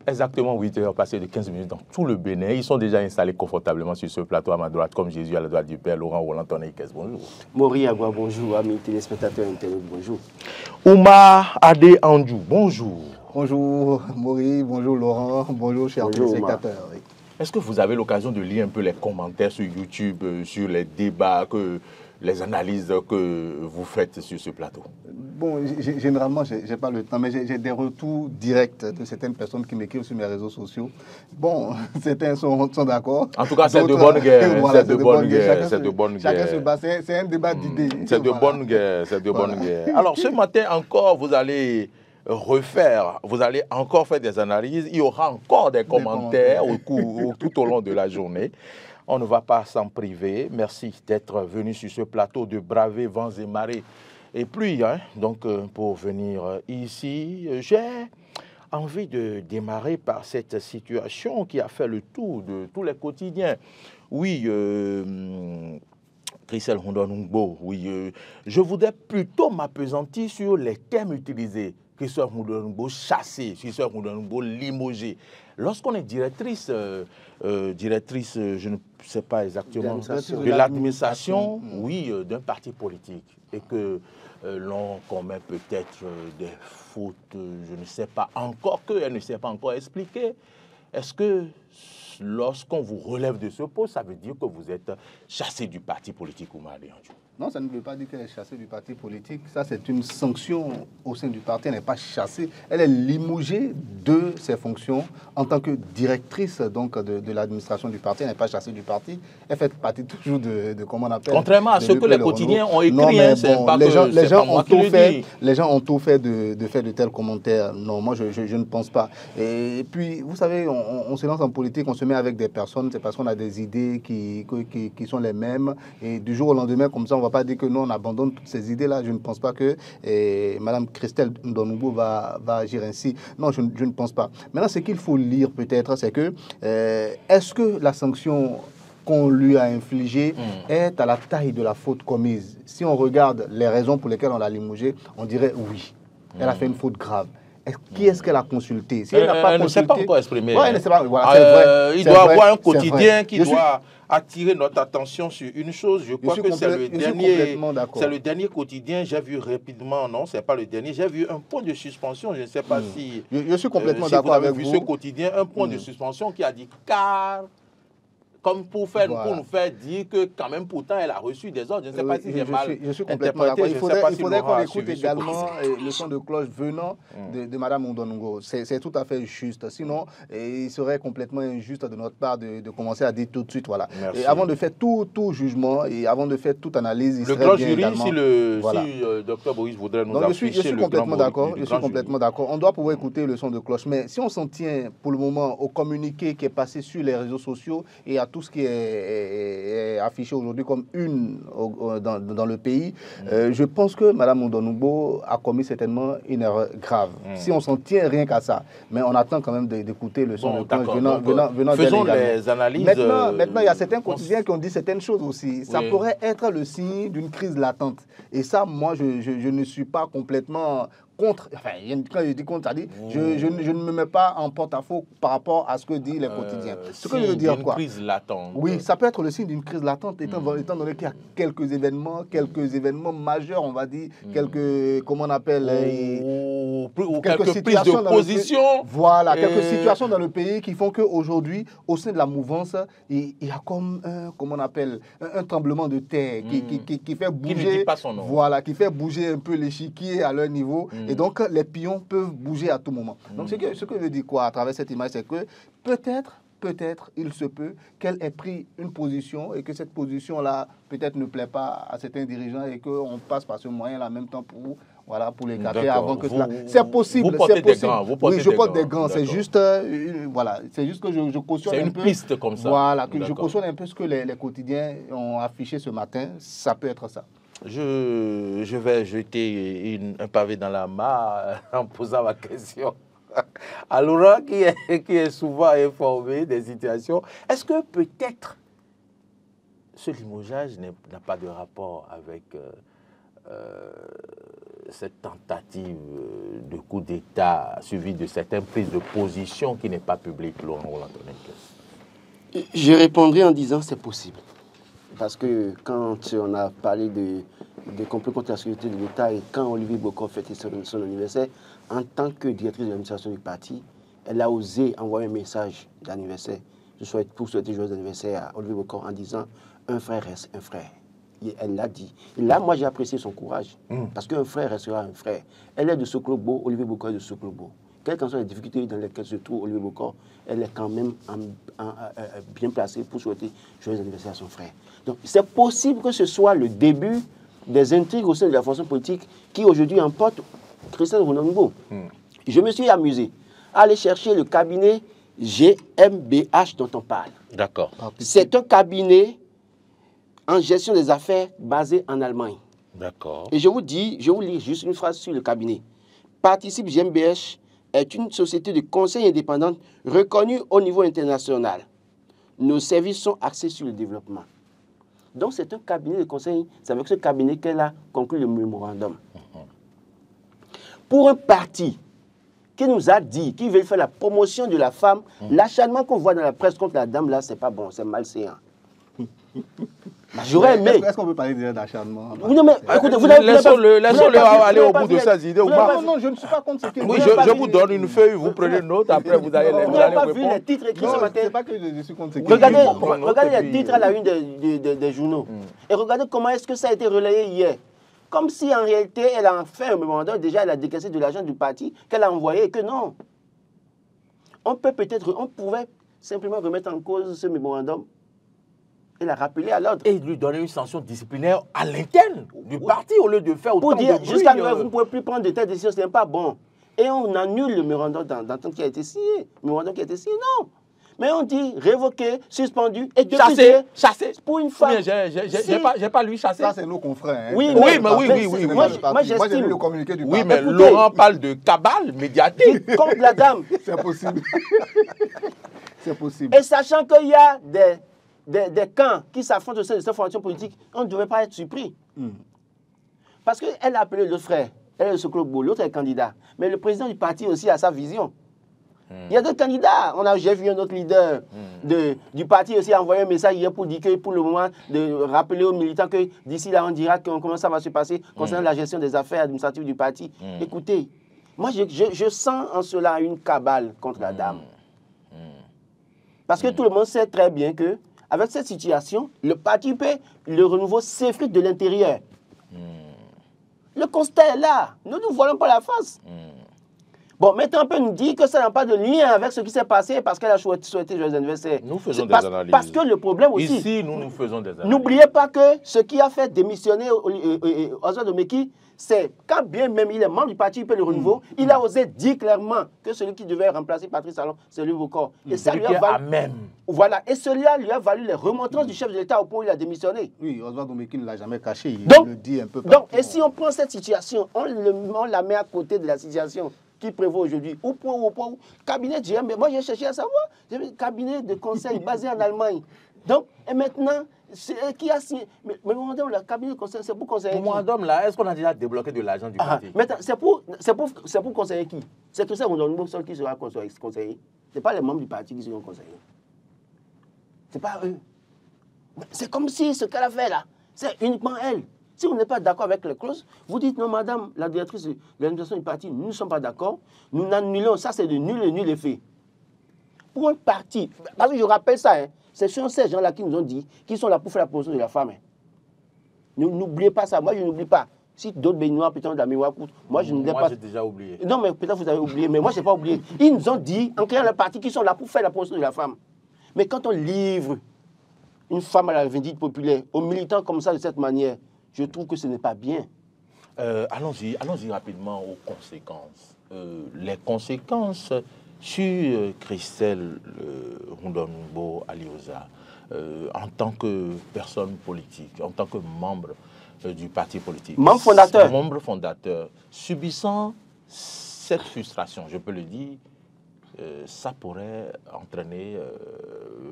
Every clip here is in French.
Exactement 8h passées de 15 minutes dans tout le Bénin. Ils sont déjà installés confortablement sur ce plateau à ma droite, comme Jésus à la droite du Père. Laurent Roland Tonneikes, bonjour. Mori Agua, bonjour. Amis téléspectateurs internautes, bonjour. Oumar Adé Andjou, bonjour. Bonjour Mori, bonjour Laurent, bonjour chers téléspectateurs. Oui. Est-ce que vous avez l'occasion de lire un peu les commentaires sur YouTube, sur les débats, les analyses que vous faites sur ce plateau? Bon, généralement, je n'ai pas le temps, mais j'ai des retours directs de certaines personnes qui m'écrivent sur mes réseaux sociaux. Bon, certains sont d'accord. En tout cas, c'est de bonne guerre. Voilà, c'est de bonne guerre. C'est de bonne guerre. Chacun se bat, c'est un débat d'idées. C'est de bonne guerre. C'est de bonne guerre. Alors, ce matin encore, vous allez encore faire des analyses. Il y aura encore des commentaires tout au long de la journée. On ne va pas s'en priver. Merci d'être venu sur ce plateau, de braver vents et marées et pluie. Donc, pour venir ici, j'ai envie de démarrer par cette situation qui a fait le tour de tous les quotidiens. Oui, Christelle Rondonungbo, oui, je voudrais plutôt m'appesantir sur les termes utilisés. Christelle Rondonungbo chassé, Christelle Rondonungbo limogé. Lorsqu'on est directrice, je ne sais pas exactement, de l'administration, oui, d'un parti politique, et que l'on commet peut-être des fautes, je ne sais pas encore, qu'elle ne sait pas encore expliquer. Est-ce que lorsqu'on vous relève de ce poste, ça veut dire que vous êtes chassé du parti politique Oumar Adé Andjou? Non, ça ne veut pas dire qu'elle est chassée du parti politique. Ça, c'est une sanction au sein du parti. Elle n'est pas chassée. Elle est limogée de ses fonctions en tant que directrice donc, de l'administration du parti. Elle n'est pas chassée du parti. Elle fait partie toujours de comment on appelle. Contrairement à ce que les quotidiens ont écrit. Non, mais bon, les gens ont tout fait de faire de tels commentaires. Non, moi, je ne pense pas. Et puis, vous savez, on se lance en politique, on se met avec des personnes. C'est parce qu'on a des idées qui sont les mêmes. Et du jour au lendemain, comme ça, on va pas dire que nous, on abandonne toutes ces idées-là. Je ne pense pas que Mme Christelle Rondonungbo va agir ainsi. Non, je ne pense pas. Maintenant, ce qu'il faut lire peut-être, c'est que est-ce que la sanction qu'on lui a infligée est à la taille de la faute commise? Si on regarde les raisons pour lesquelles on l'a limogée, on dirait oui. Elle a fait une faute grave. Qui est-ce qu'elle a consulté? Si elle n'a pas consulté, ne s'est pas encore exprimée. Ouais, elle ne sait pas. Voilà, il doit avoir un quotidien qui doit attirer notre attention sur une chose. Je crois que c'est le dernier quotidien. J'ai vu rapidement, non, c'est pas le dernier. J'ai vu un point de suspension. Je ne sais pas si. Je suis complètement d'accord avec vous. Vous avez vu ce quotidien, un point de suspension qui a dit car. Comme pour nous faire dire que quand même pourtant elle a reçu des ordres. Je ne sais pas si j'ai mal interprété. Je suis complètement d'accord. Il faudrait qu'on écoute également le son de cloche venant de Mme Rondonungbo. C'est tout à fait juste. Sinon, il serait complètement injuste de notre part de commencer à dire tout de suite. Voilà. Et avant de faire tout jugement et avant de faire toute analyse, il serait bien également... Si le docteur Boris voudrait nous afficher je suis complètement d'accord. Je suis complètement d'accord. On doit pouvoir écouter le son de cloche. Mais si on s'en tient pour le moment au communiqué qui est passé sur les réseaux sociaux et à tout ce qui est affiché aujourd'hui comme une dans le pays, je pense que Mme Rondonungbo a commis certainement une erreur grave. Si on s'en tient rien qu'à ça, mais on attend quand même d'écouter le son de cloche venant faisons les analyses. Maintenant, il y a certains quotidiens qui ont dit certaines choses aussi. Ça pourrait être le signe d'une crise latente. Et ça, moi, je ne suis pas complètement contre, enfin, quand je dis contre, je ne me mets pas en porte-à-faux par rapport à ce que disent les quotidiens. Ce que je veux dire, quoi. Une crise latente. Oui, ça peut être le signe d'une crise latente, étant donné qu'il y a quelques événements majeurs, on va dire, quelques, comment on appelle, ou quelques situations de position. Voilà, quelques situations dans le pays qui font qu'aujourd'hui, au sein de la mouvance, il y a comme comment on appelle, un tremblement de terre qui fait bouger. Qui ne dit pas son nom. Voilà, qui fait bouger un peu l'échiquier à leur niveau. Et donc, les pions peuvent bouger à tout moment. Donc, ce que je dis quoi à travers cette image, c'est que peut-être, il se peut qu'elle ait pris une position et que cette position-là, peut-être, ne plaît pas à certains dirigeants et qu'on passe par ce moyen-là en même temps pour les garder avant que cela. C'est possible. Vous portez des gants. Oui, je porte des gants. C'est juste, c'est juste que je cautionne un peu. C'est une piste comme ça. Voilà, que je cautionne un peu ce que les quotidiens ont affiché ce matin. Ça peut être ça. Je vais jeter un pavé dans la mare en posant ma question à Laurent qui est souvent informé des situations. Est-ce que peut-être ce limogeage n'a pas de rapport avec cette tentative de coup d'État suivie de certaines prises de position qui n'est pas publique, Laurent Roland-Toneke? Je répondrai en disant c'est possible. Parce que quand on a parlé de complots contre la sécurité de l'État et quand Olivier Bokor fêtait son anniversaire, en tant que directrice de l'administration du parti, elle a osé envoyer un message d'anniversaire. Je souhaite pour souhaiter joyeux anniversaire à Olivier Bokor en disant un frère reste un frère. Et elle l'a dit. Et là, moi, j'ai apprécié son courage. Parce qu'un frère restera un frère. Elle est de Soklobo, Olivier Bokor est de Soklobo. Quelles qu'en soient les difficultés dans lesquelles se trouve Olivier Bokor, elle est quand même bien placée pour souhaiter joyeux anniversaire à son frère. Donc, c'est possible que ce soit le début des intrigues au sein de la fonction politique qui, aujourd'hui, emportent Christelle Ronan-Gbon. Je me suis amusé à aller chercher le cabinet GmbH dont on parle. D'accord. C'est un cabinet en gestion des affaires basé en Allemagne. D'accord. Et je vous lis juste une phrase sur le cabinet. Participe GmbH est une société de conseil indépendante reconnue au niveau international. Nos services sont axés sur le développement. Donc c'est un cabinet de conseil, c'est avec ce cabinet qu'elle a conclu le mémorandum. Pour un parti qui nous a dit qu'il veut faire la promotion de la femme, l'acharnement qu'on voit dans la presse contre la dame, là, c'est pas bon, c'est malséant. J'aurais aimé. Est-ce qu'on peut parler d'acharnement? Non, mais écoutez, laissons-le aller au bout de ses idées. Non, je ne suis pas contre ce qu'il dit. Oui, je vous donne une feuille, vous prenez note, après vous allez Vous n'avez pas vu les titres écrits ce matin? C'est pas que je suis contre ce qu'il dit. Regardez les titres à la une des journaux. Et regardez comment est-ce que ça a été relayé hier. Comme si en réalité, elle a fait un mémorandum, déjà elle a décaissé de l'argent du parti qu'elle a envoyé et que non. On pouvait simplement remettre en cause ce mémorandum et la rappeler à l'ordre. Et lui donner une sanction disciplinaire à l'interne du parti au lieu de faire autant pour dire, de bruit. jusqu'à nous, vous ne pouvez plus prendre de telles décisions, ce n'est pas bon. Et on annule le mémorandum d'entente qui a été signé. Le mémorandum qui a été signé, non. Mais on dit révoqué, suspendu et chassé. Pour une femme. J'ai pas lu chasser. Ça, c'est nos confrères. Hein. Oui, oui. Moi, j'estime le communiqué du oui, mais Laurent parle de cabale médiatique. Contre la dame. C'est possible. C'est possible. Et sachant qu'il y a des camps qui s'affrontent au sein de cette formation politique, on ne devrait pas être surpris. Parce qu'elle a appelé l'autre frère, elle est de Soklobo, l'autre est candidat. Mais le président du parti aussi a sa vision. Il y a d'autres candidats. J'ai vu un autre leader du parti aussi envoyer un message hier pour dire que pour le moment, de rappeler aux militants que d'ici là, on dira comment ça va se passer concernant la gestion des affaires administratives du parti. Écoutez, moi, je sens en cela une cabale contre la dame. Parce que tout le monde sait très bien que avec cette situation, le parti le renouveau s'effrite de l'intérieur. Le constat est là. Ne nous voilons pas la face. Bon, maintenant, on peut nous dire que ça n'a pas de lien avec ce qui s'est passé parce qu'elle a souhaité joyeux anniversaire. Nous faisons des analyses. Parce que le problème aussi... Ici, nous faisons des analyses. N'oubliez pas que ce qui a fait démissionner Oswald Omeki, c'est quand bien même il est membre du parti UP Le Renouveau, il a osé dire clairement que celui qui devait remplacer Patrice Talon, c'est lui Bokor. Et ça lui a valu... Voilà. Et cela lui a valu les remontrances du chef de l'État au point où il a démissionné. Oui, Oswald Omeki ne l'a jamais caché. Il donc, le dit un peu partout. Donc, et si on prend cette situation, on la met à côté de la situation qui prévaut aujourd'hui, au point où, cabinet GmbH, moi j'ai cherché à savoir, cabinet de conseil basé en Allemagne. Donc, et maintenant, qui a signé, mais le cabinet de conseil, c'est pour conseiller qui? Là, est-ce qu'on a déjà débloqué de l'argent du parti? Maintenant, c'est pour conseiller qui? C'est que ça, on donne seul qui sera conseillé. Ce n'est pas les membres du parti qui seront conseillés. Ce n'est pas eux. C'est comme si ce qu'elle a fait là, c'est uniquement elle. Si vous n'êtes pas d'accord avec les clauses, vous dites non, madame, la directrice de l'administration du parti, nous ne sommes pas d'accord, nous n'annulons, ça c'est de nul effet. Pour un parti, parce que je rappelle ça, hein, ce sont ces gens-là qui nous ont dit qu'ils sont là pour faire la promotion de la femme. Hein. N'oubliez pas ça, moi je n'oublie pas. Si d'autres béninois, peut-être de la mémoire courte, moi je n'oublie pas. Moi j'ai déjà oublié. Non, mais peut-être vous avez oublié, mais moi je n'ai pas oublié. Ils nous ont dit, en créant le parti, qu'ils sont là pour faire la promotion de la femme. Mais quand on livre une femme à la vindicte populaire, aux militants comme ça, de cette manière, je trouve que ce n'est pas bien. Allons-y rapidement aux conséquences. Les conséquences sur Christelle Ronan-Gbon Alioza, en tant que personne politique, en tant que membre du parti politique. Membre fondateur. Membre fondateur, subissant cette frustration, je peux le dire, ça pourrait entraîner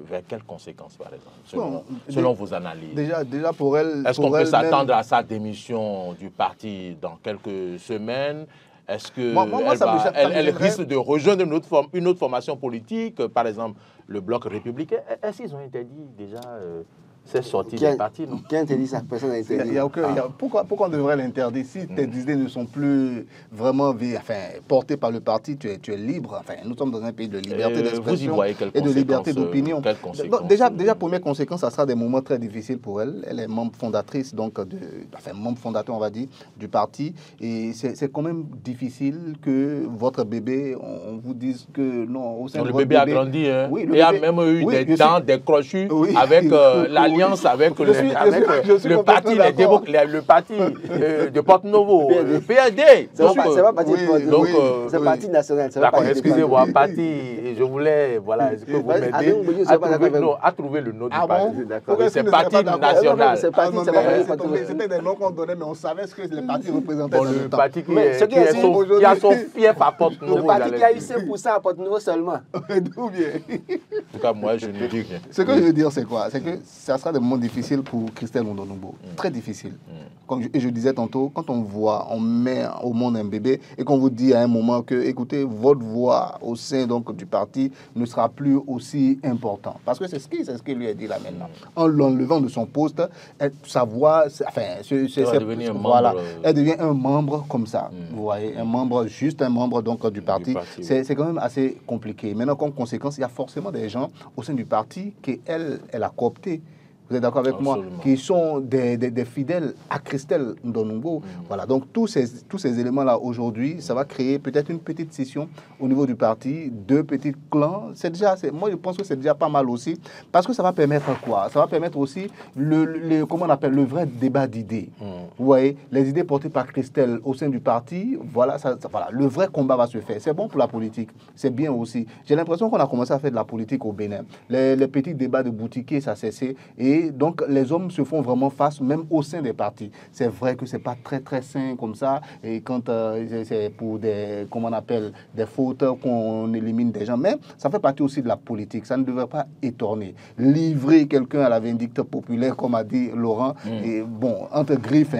vers quelles conséquences, par exemple, selon vos analyses? Déjà pour elle... Est-ce qu'on peut s'attendre à sa démission du parti dans quelques semaines? Est-ce qu'elle risque de rejoindre une autre formation politique, par exemple le Bloc républicain? Est-ce qu'ils ont interdit déjà cette sortie des partis, non? Qui a interdit ça? Personne n'a interdit. Pourquoi on devrait l'interdire? Si tes idées ne sont plus vraiment portées par le parti, tu es libre. Enfin, nous sommes dans un pays de liberté d'expression et de liberté d'opinion. Déjà, première conséquence, ça sera des moments très difficiles pour elle. Elle est membre fondatrice, membre fondateur, on va dire, du parti. Et c'est quand même difficile que votre bébé, on vous dise que non, au sein de votre bébé... Le bébé a grandi, hein. Oui, il y a même eu des dents, des crochus avec l'alliance avec le parti de Porte-Novo, le PLD. C'est pas parti de Porte-Novo, c'est parti national. D'accord, excusez-moi, parti, je voulais, voilà, est-ce que vous m'aidez à trouver le nom du parti? C'est parti national. C'était des noms qu'on donnait, mais on savait ce que les partis représentaient. Le parti qui a son fief à Porte-Novo. Le parti qui a eu 5% à Porte-Novo seulement. D'où bien? En tout cas, moi, je ne dis rien. Ce que je veux dire, c'est quoi? C'est que ça sera des moments difficiles pour Christelle Ondonogbo. Très difficiles. Comme je disais tantôt, quand on met au monde un bébé et qu'on vous dit à un moment que, écoutez, votre voix au sein donc, du parti ne sera plus aussi important. Parce que c'est ce qu'il lui a dit là maintenant. En l'enlevant de son poste, sa voix, elle devient un membre comme ça. Vous voyez, juste un membre donc, du parti. C'est quand même assez compliqué. Maintenant, comme conséquence, il y a forcément des gens au sein du parti qu'elle a coopté. Vous êtes d'accord avec moi? Qui sont des fidèles à Christelle Ondonogbo. Voilà, donc tous ces éléments-là, aujourd'hui, ça va créer peut-être une petite scission au niveau du parti, deux petits clans. Moi, je pense que c'est déjà pas mal aussi, parce que ça va permettre quoi? Ça va permettre aussi comment on appelle, le vrai débat d'idées. Vous voyez, les idées portées par Christelle au sein du parti, voilà, le vrai combat va se faire. C'est bon pour la politique, c'est bien aussi. J'ai l'impression qu'on a commencé à faire de la politique au Bénin. Les petits débats de boutiquiers, ça cessé. Et donc, les hommes se font vraiment face, même au sein des partis. C'est vrai que ce n'est pas très, très sain comme ça. Et quand c'est pour des fautes qu'on élimine des gens. Mais ça fait partie aussi de la politique. Ça ne devrait pas étonner. Livrer quelqu'un à la vindicte populaire, comme a dit Laurent, et bon, entre griffes,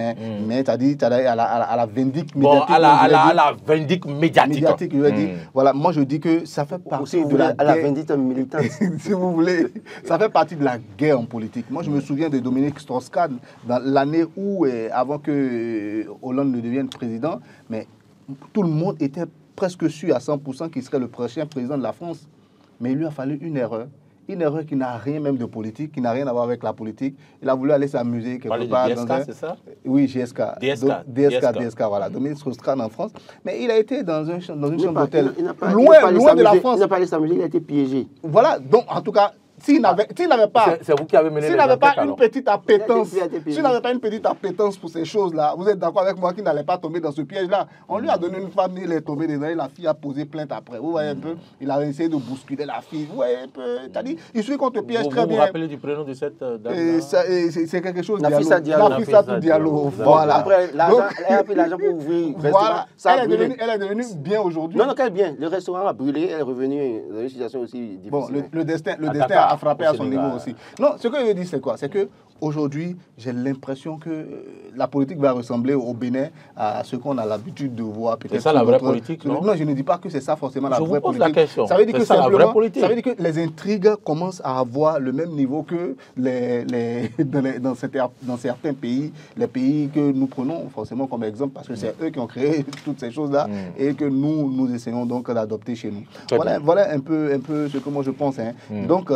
mais tu as dit à la vindicte médiatique. À la vindicte médiatique. Je veux dire. Voilà, moi, je dis que ça fait partie de la guerre. À la vindicte militante. Si vous voulez. Ça fait partie de la guerre en politique. Moi, je me souviens de Dominique Strauss-Kahn dans l'année où, avant que Hollande ne devienne président, mais tout le monde était presque sûr à 100% qu'il serait le prochain président de la France. Mais il lui a fallu une erreur qui n'a rien même de politique, qui n'a rien à voir avec la politique. Il a voulu aller s'amuser quelque part. GSK, c'est ça? Oui, GSK. DSK, voilà. Dominique Strauss-Kahn en France. Mais il a été dans une chambre d'hôtel loin de la France. Il n'a pas allé s'amuser, il a été piégé. Voilà, donc en tout cas, s'il n'avait pas, c'est vous qui avez mené une petite appétence, s'il n'avait pas une petite appétence pour ces choses-là, vous êtes d'accord avec moi qu'il n'allait pas tomber dans ce piège-là. On lui a donné une femme, il est tombé dedans, la fille a posé plainte après. Vous voyez un peu, il a essayé de bousculer la fille. Vous voyez un peu, c'est-à-dire, il suffit qu'on te piège très bien. Vous vous rappelez du prénom de cette dame? C'est quelque chose de Nafissa Diallo. Voilà. Après, elle a pris l'argent pour ouvrir. Voilà. Elle est devenue bien aujourd'hui. Non, quel bien. Le restaurant a brûlé, elle est revenue dans une situation aussi difficile. Bon, le destin a frappé à son niveau aussi. Non, ce que je veux dire, c'est quoi? C'est qu'aujourd'hui, j'ai l'impression que la politique va ressembler au Bénin à ce qu'on a l'habitude de voir. C'est ça la vraie politique, non? Non, je ne dis pas que c'est ça forcément la vraie politique. Je vous pose la question. Ça veut dire que la vraie politique. Ça veut dire que les intrigues commencent à avoir le même niveau que dans certains pays, les pays que nous prenons forcément comme exemple, parce que c'est eux qui ont créé toutes ces choses-là et que nous essayons donc d'adopter chez nous. Voilà un peu ce que moi je pense. Donc,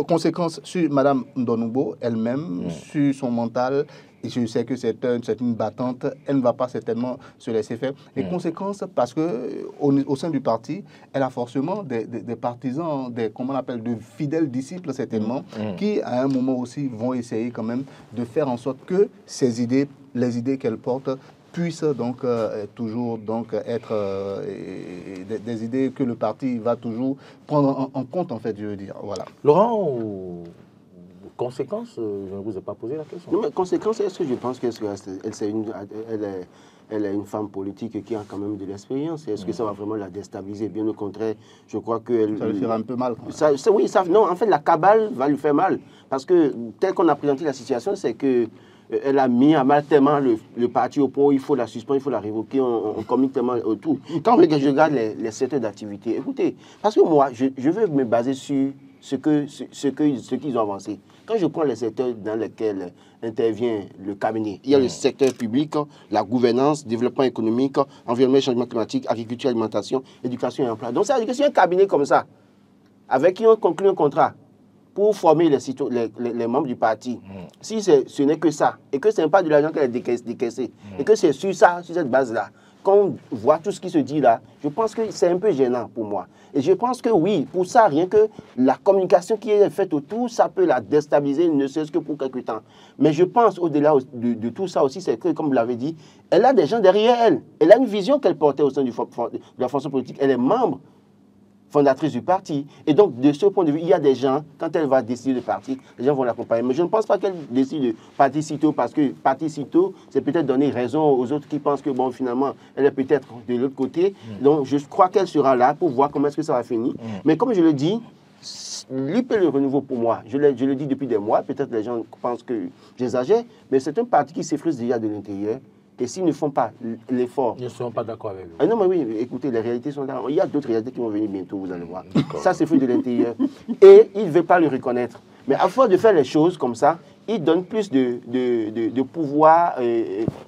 conséquence sur Mme Ondonogbo elle-même, sur son mental, et je sais que c'est une battante, elle ne va pas certainement se laisser faire. Et conséquence, parce qu'au sein du parti, elle a forcément des partisans, comment on appelle, de fidèles disciples certainement, qui à un moment aussi vont essayer quand même de faire en sorte que les idées qu'elle porte puissent donc toujours être des idées que le parti va toujours prendre en compte, en fait, je veux dire. Voilà. Laurent, conséquences, je ne vous ai pas posé la question. Non, mais conséquences, est-ce que je pense qu'elle elle est une femme politique qui a quand même de l'expérience. Est-ce que ça va vraiment la déstabiliser? Bien au contraire, je crois que... Ça lui fera un peu mal. Oui, non, en fait, la cabale va lui faire mal. Parce que, tel qu'on a présenté la situation, c'est que elle a mis à mal tellement le parti au point où il faut la suspendre, il faut la révoquer, on communique tellement autour. Quand je regarde les secteurs d'activité, écoutez, parce que moi, je veux me baser sur ce qu'ils ont avancé. Quand je prends les secteurs dans lesquels intervient le cabinet, il y a le secteur public, la gouvernance, développement économique, environnement et changement climatique, agriculture, alimentation, éducation et emploi. Donc ça veut dire que si un cabinet comme ça, avec qui on conclut un contrat, pour former les membres du parti, si ce n'est que ça, et que ce n'est pas de l'argent qu'elle a décaissé, et que c'est sur ça, sur cette base-là, qu'on voit tout ce qui se dit là, je pense que c'est un peu gênant pour moi. Et je pense que oui, pour ça, rien que la communication qui est faite autour, ça peut la déstabiliser, ne serait-ce que pour quelque temps. Mais je pense, au-delà de tout ça aussi, c'est que, comme vous l'avez dit, elle a des gens derrière elle. Elle a une vision qu'elle portait au sein de la fonction politique. Elle est membre fondatrice du parti. Et donc, de ce point de vue, il y a des gens, quand elle va décider de partir, les gens vont l'accompagner. Mais je ne pense pas qu'elle décide de partir si tôt, parce que partir si tôt, c'est peut-être donner raison aux autres qui pensent que, bon, finalement, elle est peut-être de l'autre côté. Donc, je crois qu'elle sera là pour voir comment est-ce que ça va finir. Mais comme je le dis, l'UP Le Renouveau, pour moi, je le dis depuis des mois, peut-être les gens pensent que j'exagère, mais c'est un parti qui s'effrite déjà de l'intérieur. Et s'ils ne font pas l'effort... Ils ne seront pas d'accord avec vous. Ah non, mais oui, écoutez, les réalités sont là. Il y a d'autres réalités qui vont venir bientôt, vous allez voir. Ça, c'est fait de l'intérieur. Et ils ne veulent pas le reconnaître. Mais à force de faire les choses comme ça, ils donnent plus de pouvoir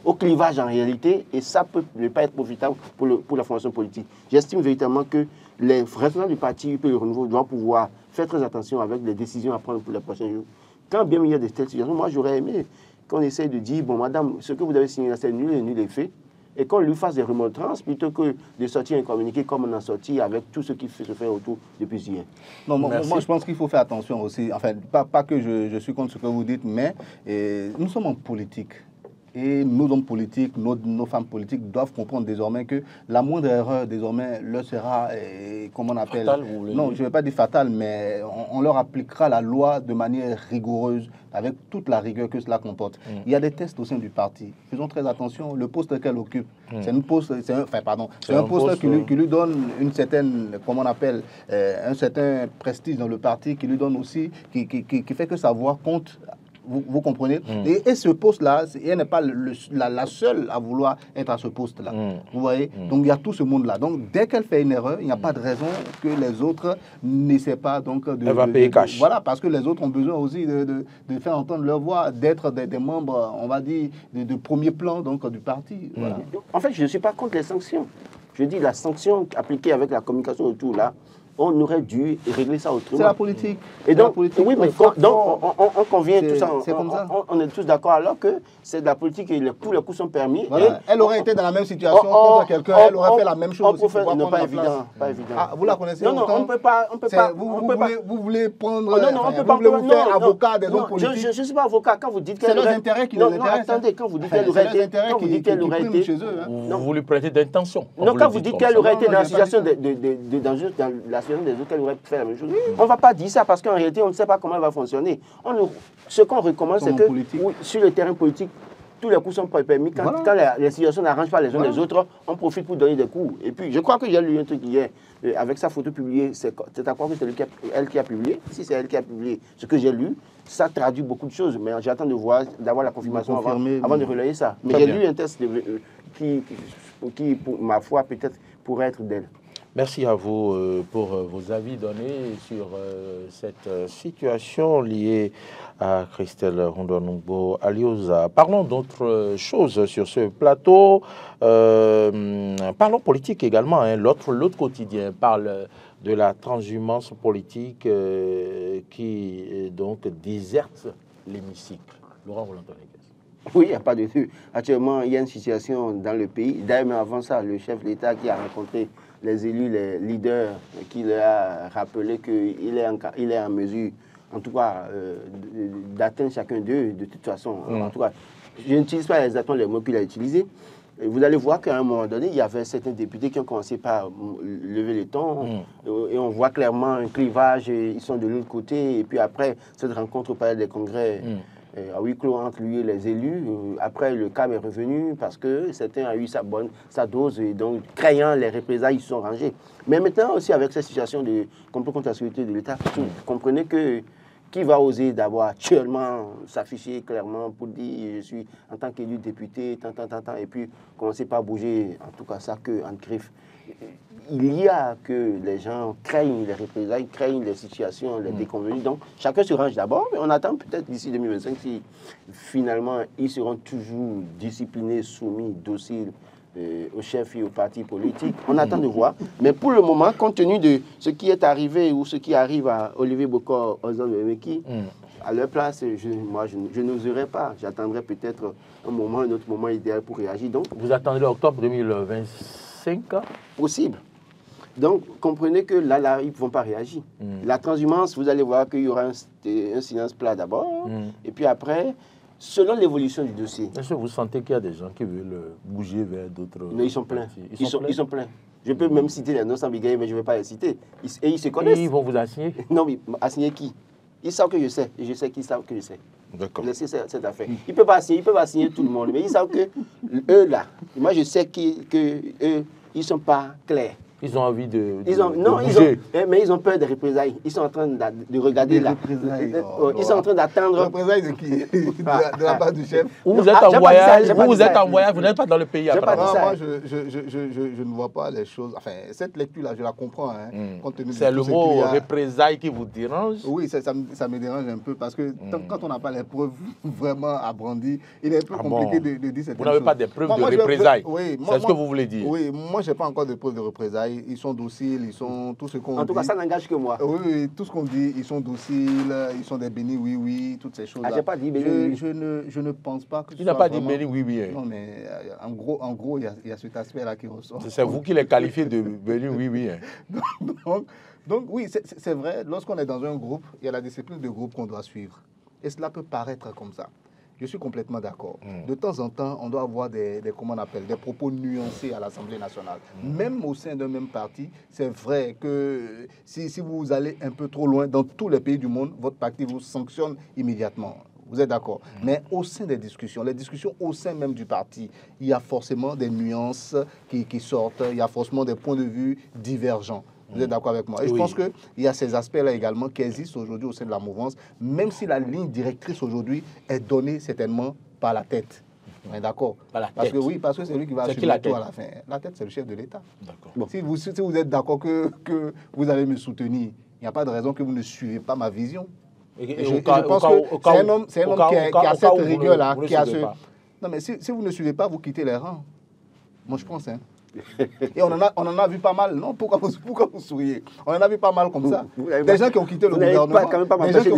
au clivage en réalité. Et ça peut ne pas être profitable pour la formation politique. J'estime véritablement que les responsables du parti UP Le Renouveau doivent pouvoir faire très attention avec les décisions à prendre pour les prochains jours. Quand bien il y a de telles situations, moi, j'aurais aimé qu'on essaye de dire, bon, madame, ce que vous avez signé là, c'est nul et nul est fait, et qu'on lui fasse des remontrances plutôt que de sortir un communiqué comme on a sorti avec tout ce qui se fait autour depuis hier. Non, moi, je pense qu'il faut faire attention aussi. Enfin, pas que je suis contre ce que vous dites, mais nous sommes en politique. Et nos hommes politiques, nos femmes politiques doivent comprendre désormais que la moindre erreur, désormais, leur sera, comment on appelle... Fatal, non, je ne vais pas dire fatale, mais on leur appliquera la loi de manière rigoureuse, avec toute la rigueur que cela comporte. Il y a des tests au sein du parti. Faisons très attention, le poste qu'elle occupe, c'est un poste qui lui donne une certaine, comment on appelle, un certain prestige dans le parti, qui lui donne aussi, qui fait que sa voix compte. Vous comprenez? Et ce poste-là, elle n'est pas la seule à vouloir être à ce poste-là. Vous voyez? Donc, il y a tout ce monde-là. Donc, dès qu'elle fait une erreur, il n'y a pas de raison que les autres n'essaient pas donc, elle va payer cash. Voilà, parce que les autres ont besoin aussi de faire entendre leur voix, d'être des membres, on va dire, de premier plan donc, du parti. Voilà. En fait, je ne suis pas contre les sanctions. Je dis la sanction appliquée avec la communication autour là, on aurait dû régler ça autrement. C'est la politique. Et donc, oui, mais on convient tout ça. C'est comme ça. On est tous d'accord alors que c'est de la politique et tous les coups sont permis. Voilà. Elle aurait été dans la même situation contre quelqu'un, elle aurait fait la même chose. Non, pas évident. Ah, vous la connaissez? Non, on ne peut pas. Vous voulez prendre. Non, on peut pas. Vous voulez vous faire avocat des hommes politiques. Je ne suis pas avocat. Quand vous dites c'est leurs intérêts qui nous intéressent. Attendez, quand vous dites qu'elle aurait été. Chez eux. Vous lui prêtez d'intention. Non, quand vous dites qu'elle aurait été dans la situation des autres, elle aurait fait la même chose. On ne va pas dire ça parce qu'en réalité, on ne sait pas comment elle va fonctionner. Ce qu'on recommande, c'est que sur le terrain politique, tous les coups sont pas permis. Quand les situations n'arrangent pas les uns les autres, on profite pour donner des coups. Et puis, je crois que j'ai lu un truc hier, avec sa photo publiée, c'est à croire que c'est elle qui a publié. Si c'est elle qui a publié ce que j'ai lu, ça traduit beaucoup de choses. Mais j'attends d'avoir la confirmation avant de relayer ça. Mais j'ai lu un texte qui, pour ma foi, peut-être pourrait être d'elle. Merci à vous pour vos avis donnés sur cette situation liée à Christelle Rondouanongbo Alioza. Parlons d'autres choses sur ce plateau. Parlons politique également. Hein. L'autre quotidien parle de la transhumance politique qui donc déserte l'hémicycle. Laurent Roland-Tonnéguez. Oui, il n'y a pas de doute. Actuellement, il y a une situation dans le pays. D'ailleurs, mais avant ça, le chef de l'État qui a rencontré les élus, les leaders, qui leur a rappelé qu'il est en mesure, en tout cas, d'atteindre chacun d'eux, de toute façon. En tout cas, je n'utilise pas exactement les mots qu'il a utilisés. Et vous allez voir qu'à un moment donné, il y avait certains députés qui ont commencé par lever les tons. Et on voit clairement un clivage, ils sont de l'autre côté. Et puis après, cette rencontre au palais des congrès, à huis clos entre lui et les élus. Après, le calme est revenu parce que certains ont eu sa dose et donc, craignant les représailles, ils se sont rangés. Mais maintenant aussi, avec cette situation de complot contre la sécurité de l'État, vous comprenez que qui va oser d'abord actuellement s'afficher clairement pour dire je suis en tant qu'élu député, et puis commencer par bouger, en tout cas ça que en griffe. Il y a que les gens craignent les représailles, craignent les situations, les déconvenues. Donc chacun se range d'abord, mais on attend peut-être d'ici 2025 si finalement ils seront toujours disciplinés, soumis, dociles aux chefs et aux partis politiques. On attend de voir. Mais pour le moment, compte tenu de ce qui est arrivé ou ce qui arrive à Olivier Bokor, Ozan Memeki, à leur place, je n'oserais pas. J'attendrai peut-être un autre moment idéal pour réagir. Donc, vous attendez octobre 2025? Possible. Donc, comprenez que là ils ne vont pas réagir. La transhumance, vous allez voir qu'il y aura un silence plat d'abord, et puis après, selon l'évolution du dossier. Est-ce que vous sentez qu'il y a des gens qui veulent bouger vers d'autres... Mais ils sont pleins. Ils sont pleins. Je peux même citer les noms sans bigailler, mais je ne vais pas les citer. Et ils se connaissent. Et ils vont vous assigner? Non, mais assigner qui? Ils savent que je sais, et je sais qu'ils savent que je sais. D'accord. Laissez cette affaire. Ils peuvent assigner tout le monde, mais ils savent que eux là, moi je sais que eux, ils ne sont pas clairs. Ils ont envie de bouger. Mais ils ont peur des représailles. Ils sont en train de regarder là. Ils sont en train d'attendre. Représailles de qui? De la part du chef? Vous êtes en voyage, vous n'êtes pas dans le pays apparemment. Moi, je ne vois pas les choses. Enfin, cette lecture-là, je la comprends. C'est le mot représailles qui vous dérange? Oui, ça me dérange un peu parce que quand on n'a pas les preuves vraiment abrandies, il est un peu compliqué de dire cette chose. Vous n'avez pas de preuves de représailles? C'est ce que vous voulez dire? Oui, moi, je n'ai pas encore de preuves de représailles. Ils sont dociles, ils sont tout ce qu'on dit. En tout cas, ça n'engage que moi. Oui, tout ce qu'on dit, ils sont dociles, ils sont des bénis, oui, toutes ces choses-là. Ah, j'ai pas dit bénis, oui. Je ne pense pas que il n'a pas dit bénis, oui. Non, mais en gros, il y a cet aspect-là qui ressort. C'est vous qui les qualifiez de bénis, oui. Donc, oui, c'est vrai, lorsqu'on est dans un groupe, il y a la discipline de groupe qu'on doit suivre. Et cela peut paraître comme ça. Je suis complètement d'accord. De temps en temps, on doit avoir des propos nuancés à l'Assemblée nationale. Même au sein d'un même parti, c'est vrai que si vous allez un peu trop loin, dans tous les pays du monde, votre parti vous sanctionne immédiatement. Vous êtes d'accord? Mais au sein des discussions, les discussions au sein même du parti, il y a forcément des nuances qui sortent, il y a forcément des points de vue divergents. Vous êtes d'accord avec moi? Et je pense qu'il y a ces aspects-là également qui existent aujourd'hui au sein de la mouvance, même si la ligne directrice aujourd'hui est donnée certainement par la tête. On est d'accord? Parce que c'est lui qui va assumer tout à la fin. La tête, c'est le chef de l'État. Bon. Si vous êtes d'accord que vous allez me soutenir, il n'y a pas de raison que vous ne suivez pas ma vision. Je pense que c'est un homme qui a cette rigueur-là. Non, mais si vous ne suivez pas, vous quittez les rangs. Moi, je pense, Et on en a vu pas mal, non? Pourquoi vous souriez? On en a vu pas mal comme ça. Des gens qui ont quitté le gouvernement, des gens qui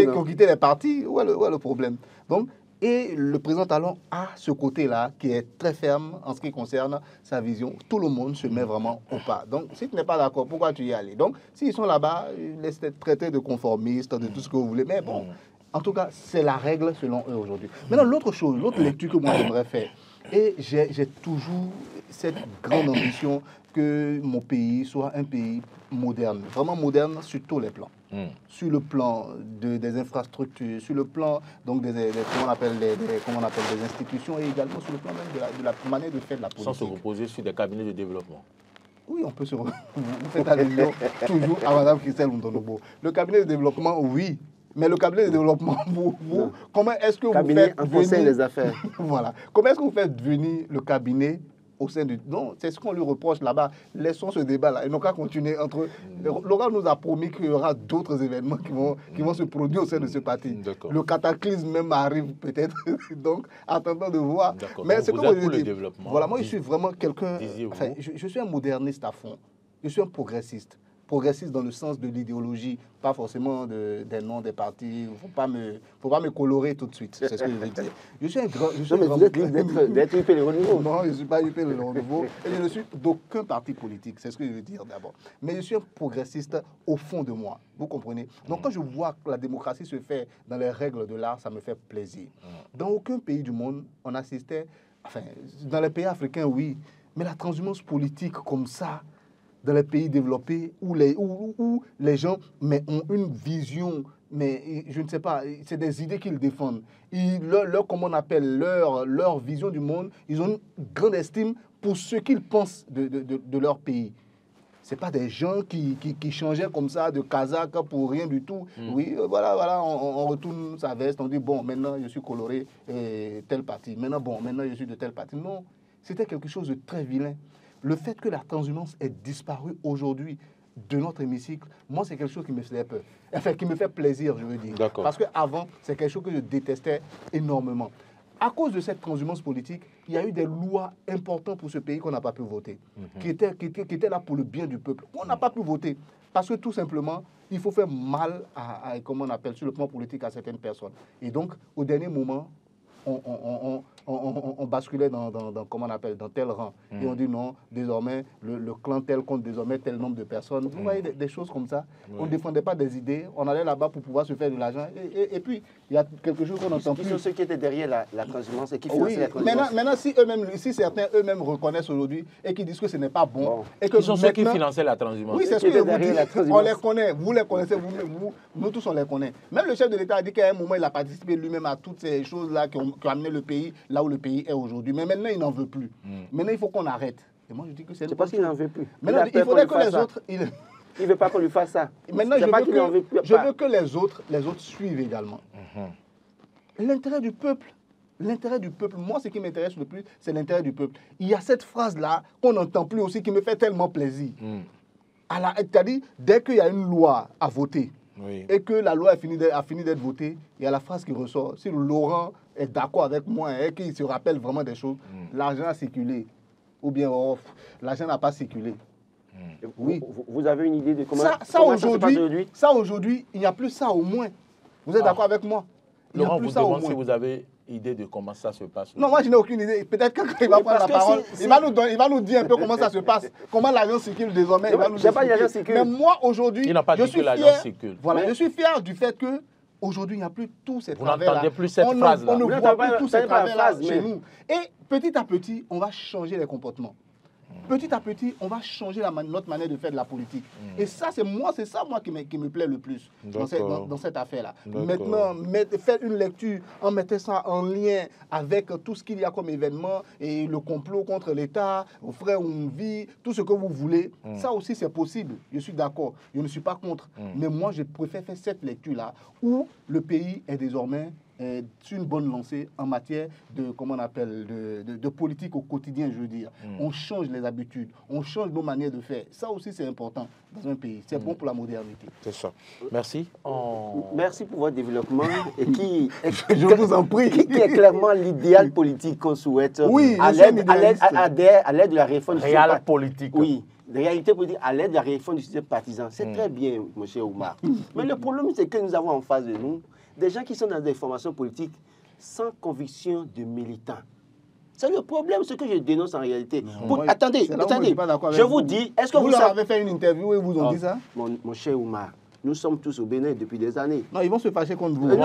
ont quitté les partis. Où est le problème? Donc, et le président Talon a ce côté-là qui est très ferme en ce qui concerne sa vision. Tout le monde se met vraiment au pas. Donc, si tu n'es pas d'accord, pourquoi tu y allais? Donc, s'ils sont là-bas, laissez traiter de conformistes, de tout ce que vous voulez. Mais bon, en tout cas, c'est la règle selon eux aujourd'hui. Maintenant, l'autre lecture que moi j'aimerais faire, et j'ai toujours cette grande ambition que mon pays soit un pays moderne, vraiment moderne sur tous les plans. Sur le plan des infrastructures, sur le plan donc comment on appelle des institutions et également sur le plan même de la manière de faire de la politique. Sans se reposer sur des cabinets de développement. Oui, on peut se reposer. Vous faites allusion toujours à Mme Christelle Moutonogbo. Le cabinet de développement, oui. Mais le cabinet de développement, comment est-ce que vous faites venir les affaires? Voilà. Comment est-ce que vous faites venir le cabinet au sein du... Non, c'est ce qu'on lui reproche là-bas. Laissons ce débat-là. Ils n'ont qu'à continuer entre... Laurent nous a promis qu'il y aura d'autres événements qui vont se produire au sein de ce parti. Le cataclysme même arrive peut-être. Donc, attendons de voir. Mais c'est comme je dis. Voilà, moi, je suis vraiment quelqu'un... Enfin, je suis un moderniste à fond. Je suis un progressiste. Progressiste dans le sens de l'idéologie, pas forcément des noms des partis. Il ne faut pas me colorer tout de suite, c'est ce que je veux dire. Je suis un grand... Vous êtes libre d'être UP le renouveau. Non, je ne suis pas UP le renouveau. Et je ne suis d'aucun parti politique, c'est ce que je veux dire d'abord. Mais je suis un progressiste au fond de moi, vous comprenez? Donc quand je vois que la démocratie se fait dans les règles de l'art, ça me fait plaisir. Dans aucun pays du monde, on assistait... Enfin, dans les pays africains, oui. Mais la transhumance politique comme ça... dans les pays développés où les gens ont une vision mais je ne sais pas, c'est des idées qu'ils défendent. Comment on appelle, leur vision du monde, ils ont une grande estime pour ce qu'ils pensent de leur pays. Ce n'est pas des gens qui changeaient comme ça de casaque pour rien du tout. Oui, voilà, on retourne sa veste, on dit, bon, maintenant je suis coloré tel parti. Maintenant je suis de tel parti. Non, c'était quelque chose de très vilain. Le fait que la transhumance ait disparu aujourd'hui de notre hémicycle, moi, c'est quelque chose qui me faisait peur. Enfin, qui me fait plaisir, je veux dire. Parce qu'avant, c'est quelque chose que je détestais énormément. À cause de cette transhumance politique, il y a eu des lois importantes pour ce pays qu'on n'a pas pu voter, qui étaient là pour le bien du peuple. On n'a pas pu voter parce que tout simplement, il faut faire mal comment on appelle, sur le plan politique à certaines personnes. Et donc, au dernier moment, on basculait dans comment on appelle, dans tel rang. Et on dit non, désormais, le clan tel compte désormais tel nombre de personnes. Vous voyez des choses comme ça. On ne défendait pas des idées. On allait là-bas pour pouvoir se faire de l'argent. Et puis, il y a quelque chose qu'on entend plus. Qui sont ceux qui étaient derrière la transhumance et qui finançaient la transhumance. Maintenant, si certains eux-mêmes reconnaissent aujourd'hui et qui disent que ce n'est pas bon. Et que ils sont ceux qui finançaient la transhumance. Oui, c'est ce que je vous dis. On les connaît. Vous les connaissez, nous tous on les connaît. Même le chef de l'État a dit qu'à un moment, il a participé lui-même à toutes ces choses-là qui ont amené le pays là où le pays est aujourd'hui. Mais maintenant, il n'en veut plus. Maintenant, il faut qu'on arrête. Et moi, je dis que c'est parce qu'il n'en veut plus. Maintenant, il faudrait que les autres... Il ne veut pas qu'on lui fasse ça. Maintenant, je veux que les autres suivent également. L'intérêt du peuple. L'intérêt du peuple. Moi, ce qui m'intéresse le plus, c'est l'intérêt du peuple. Il y a cette phrase-là qu'on n'entend plus aussi qui me fait tellement plaisir. C'est-à-dire, dès qu'il y a une loi à voter, et que la loi a fini d'être votée, il y a la phrase qui ressort. Si Laurent est d'accord avec moi et qu'il se rappelle vraiment des choses, l'argent a circulé. Ou bien l'argent n'a pas circulé. Oui. Vous avez une idée de comment ça se passe aujourd'hui? Ça aujourd'hui, il n'y a plus ça au moins. Vous êtes d'accord avec moi? Laurent vous demande si vous avez idée de comment ça se passe. Non, moi je n'ai aucune idée. Peut-être que quand il va prendre la parole, il va nous dire un peu comment ça se passe, comment l'argent circule désormais. Mais moi aujourd'hui, je suis fier. Voilà, je suis fier du fait que aujourd'hui il n'y a plus tous ces travers-là. Vous n'entendez plus cette phrase-là. On ne voit plus tous ces travers-là chez nous. Et petit à petit, on va changer les comportements. Petit à petit, on va changer notre manière de faire de la politique. Et ça, c'est ça qui me plaît le plus dans cette affaire-là. Maintenant, faire une lecture en mettant ça en lien avec tout ce qu'il y a comme événement et le complot contre l'État, vos frères ont vie, tout ce que vous voulez, ça aussi c'est possible. Je suis d'accord, je ne suis pas contre. Mais moi, je préfère faire cette lecture-là où le pays est désormais sur une bonne lancée en matière de, comment on appelle, de politique au quotidien, je veux dire. On change les habitudes, on change nos manières de faire. Ça aussi, c'est important dans un pays. C'est bon pour la modernité. C'est ça. Merci. Merci pour votre développement et qui, je vous en prie, qui est clairement l'idéal politique qu'on souhaite. Oui, à l'aide de la réforme du système politique. Oui. De réalité politique à l'aide de la réforme du système partisan. C'est très bien, mon cher Oumar. Mais le problème, c'est que nous avons en face de nous des gens qui sont dans des formations politiques sans conviction de militants. C'est le problème, ce que je dénonce en réalité. Attendez, je vous dis, est-ce que vous avez fait une interview et vous ont dit ça? Mon cher Oumar, nous sommes tous au Bénin depuis des années. Non, ils vont se fâcher contre vous. Mais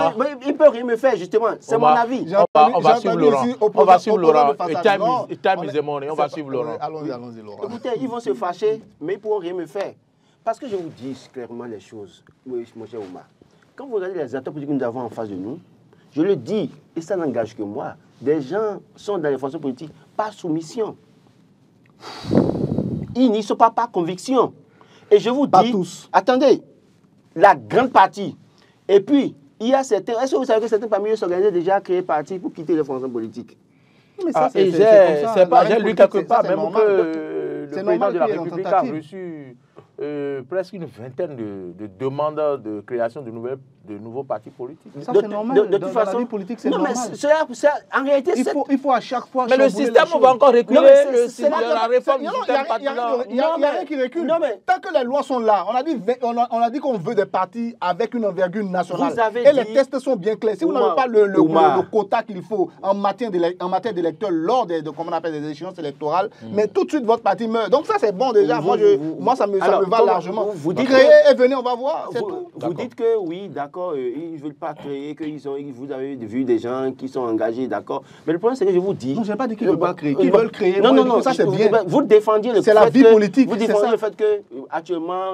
ils ne peuvent rien me faire, justement. C'est mon avis. On va suivre Laurent. On va suivre Laurent. Time is money. On va suivre Laurent. Allons-y, Laurent. Écoutez, ils vont se fâcher, mais ils ne pourront rien me faire. Parce que je vous dis clairement les choses, mon cher Oumar. Quand vous regardez les acteurs politiques que nous avons en face de nous, je le dis, et ça n'engage que moi, des gens sont dans les formations politiques par soumission. Ils n'y sont pas par conviction. Et je vous dis, tous. Attendez, la grande partie. Et puis, il y a certains, est-ce que vous savez que certains parmi eux s'organisent déjà à créer parti pour quitter les formations politiques? Mais ça, c'est pas, j'ai lu quelque part, même que le président de la République a reçu presque une vingtaine de demandes de création de nouveaux partis politiques. Ça, c'est normal. De toute façon, la vie politique, c'est normal. En réalité, il faut à chaque fois. Mais le système, on va encore reculer. La réforme du système partisan. Il n'y a rien qui recule. Tant que les lois sont là, on a dit qu'on veut des partis avec une envergure nationale. Et les tests sont bien clairs. Si vous n'avez pas le quota qu'il faut en matière d'électeurs lors des échéances électorales, mais tout de suite votre parti meurt. Donc ça, c'est bon déjà. Moi, ça me va largement. Vous dites créez et venez, on va voir, c'est tout. Vous dites que oui, d'accord, ils ne veulent pas créer, que vous avez vu des gens qui sont engagés, d'accord. Mais le problème, c'est que je vous dis... Non, je n'ai pas dit qu'ils ne veulent pas créer, qu'ils veulent créer. Non, ça c'est bien. Vous défendiez le fait c'est la vie politique, vous défendez le fait que, actuellement,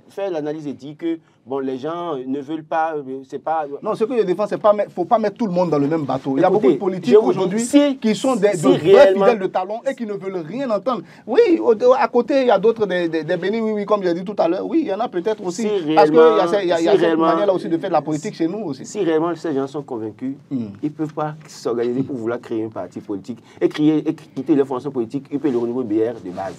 faire l'analyse et dit que, bon, les gens ne veulent pas, c'est pas... Non, ce que je défends, c'est pas, faut pas mettre tout le monde dans le même bateau. Il y a beaucoup de politiques aujourd'hui qui sont des vrais fidèles de talon et qui ne veulent rien entendre. Oui, à côté, il y a d'autres, des bénis, oui, comme j'ai dit tout à l'heure. Oui, il y en a peut-être aussi. Parce qu'il y a cette manière-là aussi de faire de la politique chez nous aussi. Si réellement ces gens sont convaincus, ils ne peuvent pas s'organiser pour vouloir créer un parti politique et quitter les formations politiques et le renouveau BR de base.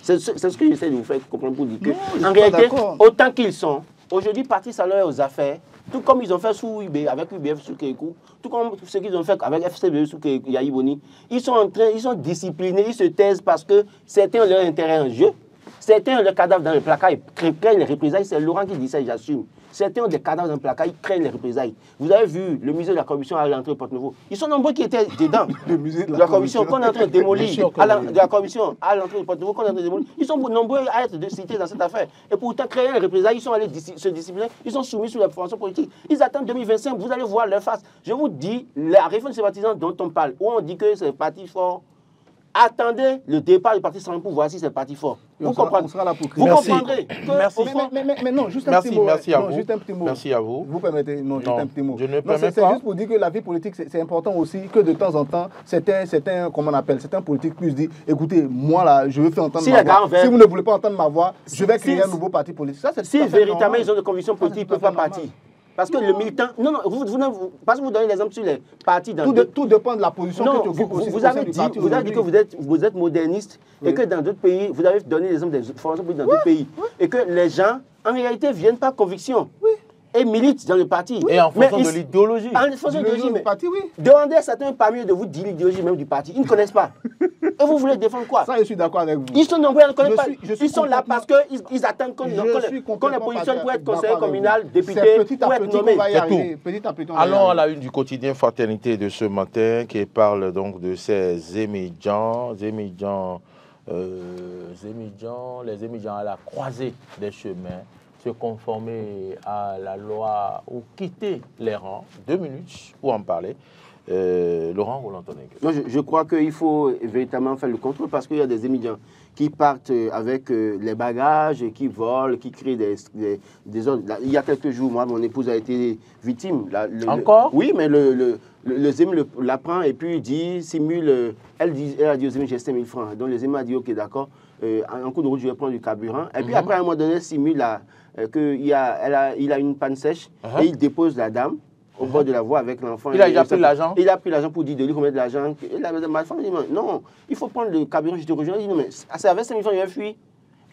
C'est ce que j'essaie de vous faire comprendre pour dire que, en réalité, autant qu'ils sont, aujourd'hui, partis salaires aux affaires, tout comme ils ont fait sous UB, avec UBF sous Kékou, tout comme ce qu'ils ont fait avec FCBE sous Yaïboni, ils sont disciplinés, ils se taisent parce que certains ont leur intérêt en jeu, certains ont leur cadavre dans le placard, ils craignent les représailles. C'est Laurent qui dit ça, j'assume. Certains ont des cadavres dans le placard, ils craignent les représailles. Vous avez vu le musée de la corruption à l'entrée de Porte-Nouveau. Ils sont nombreux qui étaient dedans. Le musée de la corruption qu'on est en train de démolir. De la corruption à l'entrée de Porte-Nouveau qu'on est en train de démolir. Ils sont nombreux à être cités dans cette affaire. Et pourtant, créer les représailles, ils sont allés se discipliner. Ils sont soumis sous la formation politique. Ils attendent 2025. Vous allez voir leur face. Je vous dis, la réforme sympathisante dont on parle, où on dit que c'est parti fort. Attendez le départ du parti sans pour voir si c'est parti fort. Vous comprendrez que, merci. Mais non, juste un petit mot. Merci à vous. Juste un petit mot. Merci à vous. Vous permettez? Non, juste un petit mot. Je ne permets pas. C'est juste pour dire que la vie politique, c'est important aussi que de temps en temps, certains comment on appelle, certains politiques puissent dire, écoutez, moi là, je veux faire entendre ma voix. Si vous ne voulez pas entendre ma voix, je vais créer un nouveau parti politique. Ça, si véritablement ils ont des convictions politiques, ils ne peuvent pas partir. Parce que le militant... Non, parce que vous donnez l'exemple sur les partis dans tout dépend de la position que tu occupes aussi. Vous avez dit que vous êtes moderniste et que dans d'autres pays, vous avez donné l'exemple des formations politiques dans d'autres pays. Et que les gens, en réalité, viennent par conviction. Et militent dans le parti. Et en fonction de l'idéologie. En fonction de l'idéologie, mais parti, oui. Demandez à certains parmi eux de vous dire l'idéologie même du parti. Ils ne connaissent pas. Et vous voulez défendre quoi? Ça, je suis d'accord avec vous. Ils sont nombreux à ne connaître pas. Ils sont là parce qu'ils attendent qu'on les positionne pour être conseiller communal, député, pour être nommé. C'est tout. Allons à la une du quotidien Fraternité de ce matin qui parle donc de ces émigrants, les émigrants à la croisée des chemins, se conformer à la loi ou quitter les rangs. 2 minutes pour en parler. Laurent Roland-Tonning. Je crois qu'il faut véritablement faire le contrôle parce qu'il y a des émigrants qui partent avec les bagages, qui volent, qui créent des ordres. Il y a quelques jours, moi, mon épouse a été victime. Encore? Oui, mais le Zémi la prend et puis dit, simule, elle a dit aux Zémi, j'ai 5 000 francs. Donc le Zémi a dit, ok, d'accord, en cours de route, je vais prendre du carburant. Et puis après, à un moment donné, simule qu'il a une panne sèche et il dépose la dame au bord de la voie avec l'enfant. Il a déjà pris l'argent? Il a pris l'argent pour dire de lui remettre de l'argent. Ma femme dit non, il faut prendre le carburant, je te rejoins. Il dit non, mais c'est avec 5 000 francs, il va fuir.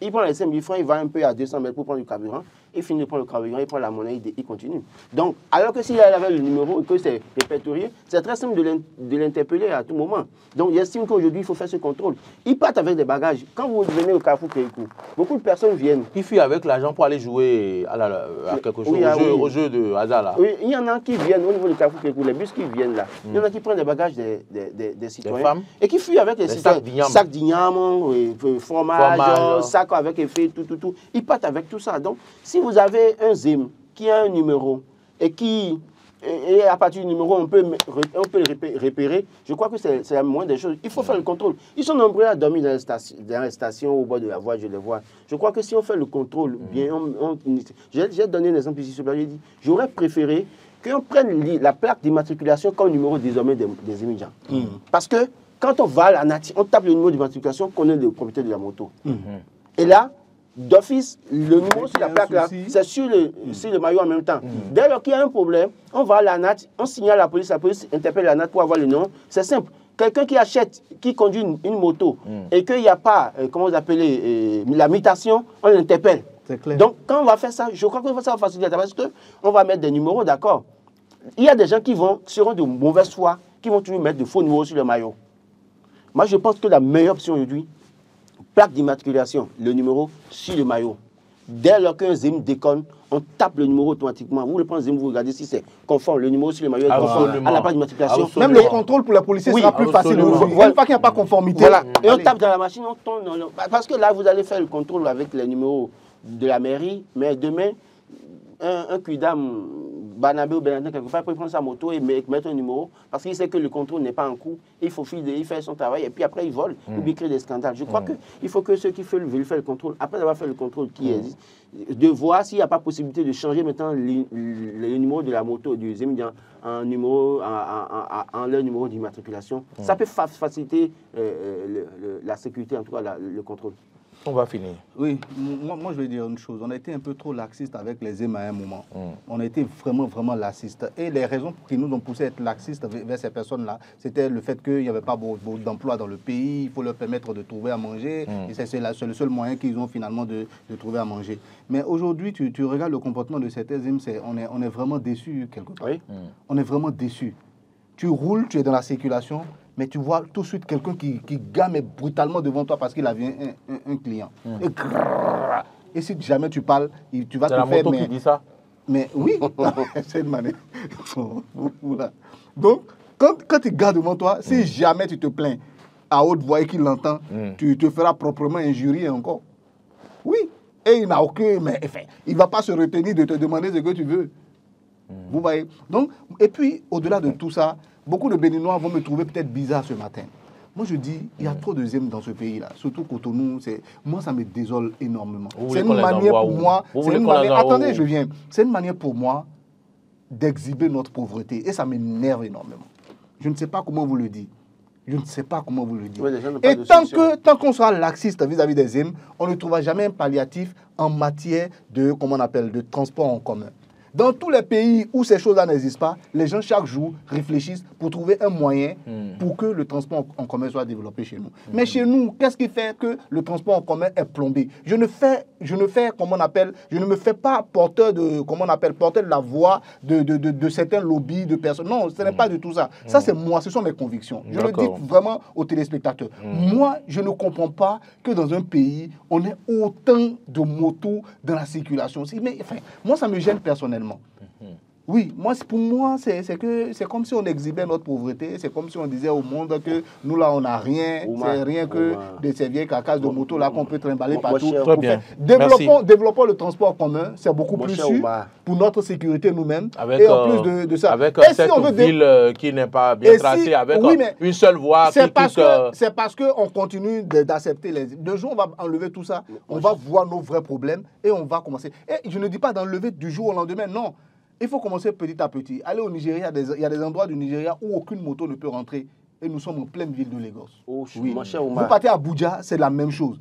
Il prend les 5 000 francs, il va un peu à 200 mètres pour prendre du carburant. Il finit de prendre le carburant, il prend la monnaie, il continue. Donc, alors que s'il avait le numéro et que c'est répertorié, c'est très simple de l'interpeller à tout moment. Donc, j'estime qu'aujourd'hui, il faut faire ce contrôle. Ils partent avec des bagages. Quand vous venez au Carrefour Kékou, beaucoup de personnes viennent. Qui fuient avec l'argent pour aller jouer à quelque chose, au jeu de hasard là. Oui, il y en a qui viennent au niveau du Carrefour Kékou, les bus qui viennent là. Il y en a qui prennent des bagages des citoyens. Des femmes. Et qui fuient avec les citoyens. Sacs d'igname, fromage, sacs avec effet, tout. Ils partent avec tout ça. Donc, si vous avez un ZIM qui a un numéro et à partir du numéro, on peut le repérer, je crois que c'est la moindre des choses. Il faut faire le contrôle. Ils sont nombreux à dormir dans les stations, au bord de la voie, je les vois. Je crois que si on fait le contrôle bien, j'ai donné un exemple ici, j'ai dit, j'aurais préféré qu'on prenne la plaque d'immatriculation comme numéro désormais des immigrants. Parce que quand on va à la nature, on tape le numéro d'immatriculation qu'on est le propriétaire de la moto. Et là, d'office, le numéro sur la plaque là, c'est sur le maillot en même temps. Dès lors qu'il y a un problème, on va à la NAT, on signale à la police interpelle la NAT pour avoir le nom. C'est simple. Quelqu'un qui conduit une moto et qu'il n'y a pas, comment vous appelez, la mutation, on l'interpelle. Donc, quand on va faire ça, je crois que ça va faciliter parce qu'on va mettre des numéros, d'accord. Il y a des gens qui seront de mauvaise foi, qui vont toujours mettre de faux numéros sur le maillot. Moi, je pense que la meilleure option aujourd'hui, plaque d'immatriculation, le numéro sur le maillot. Dès lors qu'un ZIM déconne, on tape le numéro automatiquement. Vous le prenez ZIM, vous regardez si c'est conforme. Le numéro sur le maillot est conforme à la plaque d'immatriculation. Même le contrôle pour les policiers sera plus facile. Une fois qu'il n'y a pas conformité. Voilà. Et on tape dans la machine, on tourne. Parce que là, vous allez faire le contrôle avec les numéros de la mairie, mais demain, un Cuidam, Banabé ou Bernardin, quelque part, peut prendre sa moto et mettre un numéro parce qu'il sait que le contrôle n'est pas en cours. Il faut faire son travail et puis après, il vole ou il crée des scandales. Je crois qu'il faut que ceux qui veulent faire le contrôle, après avoir fait le contrôle qui existe, de voir s'il n'y a pas possibilité de changer maintenant le numéro de la moto du Zémidian en leur numéro d'immatriculation. Ça peut faciliter la sécurité, en tout cas le contrôle. On va finir. Oui, moi je vais dire une chose. On a été un peu trop laxiste avec les ZEM à un moment. On a été vraiment laxiste. Et les raisons qui nous ont poussé à être laxistes vers ces personnes-là, c'était le fait qu'il n'y avait pas beaucoup d'emplois dans le pays, il faut leur permettre de trouver à manger. Et c'est le seul moyen qu'ils ont finalement de trouver à manger. Mais aujourd'hui, tu regardes le comportement de certains ZEM, on est vraiment déçus quelque part. Oui. On est vraiment déçus. Tu roules, tu es dans la circulation, mais tu vois tout de suite quelqu'un qui gamme brutalement devant toi parce qu'il a vu un client. Et si jamais tu parles, tu vas te faire... C'est la moto qui dit ça? Mais oui, c'est une manière. Donc, quand tu gardes devant toi, si jamais tu te plains à haute voix et qu'il l'entend, tu te feras proprement injurier encore. Oui, et il n'a aucun... Mais enfin, il ne va pas se retenir de te demander ce que tu veux. Vous voyez? Donc, et puis, au-delà de tout ça, beaucoup de Béninois vont me trouver peut-être bizarre ce matin. Moi, je dis, il y a trop de ZEM dans ce pays-là. Surtout Cotonou, moi, ça me désole énormément. C'est une manière pour moi... Attendez, je viens. C'est une manière pour moi d'exhiber notre pauvreté. Et ça m'énerve énormément. Je ne sais pas comment vous le dire. Je ne sais pas comment vous le dire. Oui, et tant qu'on sera laxiste vis-à-vis des ZEM, on ne trouvera jamais un palliatif en matière de, comment on appelle, de transport en commun. Dans tous les pays où ces choses-là n'existent pas, les gens chaque jour réfléchissent pour trouver un moyen pour que le transport en commun soit développé chez nous. Mais chez nous, qu'est-ce qui fait que le transport en commun est plombé? Je ne me fais pas porteur de la voix de certains lobbies de personnes. Non, ce n'est pas du tout ça. Ça, c'est moi, ce sont mes convictions. Je le dis vraiment aux téléspectateurs. Moi, je ne comprends pas que dans un pays, on ait autant de motos dans la circulation. Mais enfin, moi, ça me gêne personnellement. Oui, pour moi, c'est comme si on exhibait notre pauvreté. C'est comme si on disait au monde que nous, là, on n'a rien. C'est rien que de ces vieilles carcasses de moto là qu'on peut trimballer partout. Très bien. Développons le transport commun. C'est beaucoup plus sûr pour notre sécurité nous-mêmes. Et en plus de ça. Avec cette ville qui n'est pas bien tracée, avec une seule voie. C'est parce qu'on continue d'accepter les... Le jour où on va enlever tout ça, on va voir nos vrais problèmes et on va commencer. Et je ne dis pas d'enlever du jour au lendemain, non. Il faut commencer petit à petit. Aller au Nigeria, il y a des endroits du Nigeria où aucune moto ne peut rentrer. Et nous sommes en pleine ville de Lagos. Oui. Vous partez à Abuja, c'est la même chose.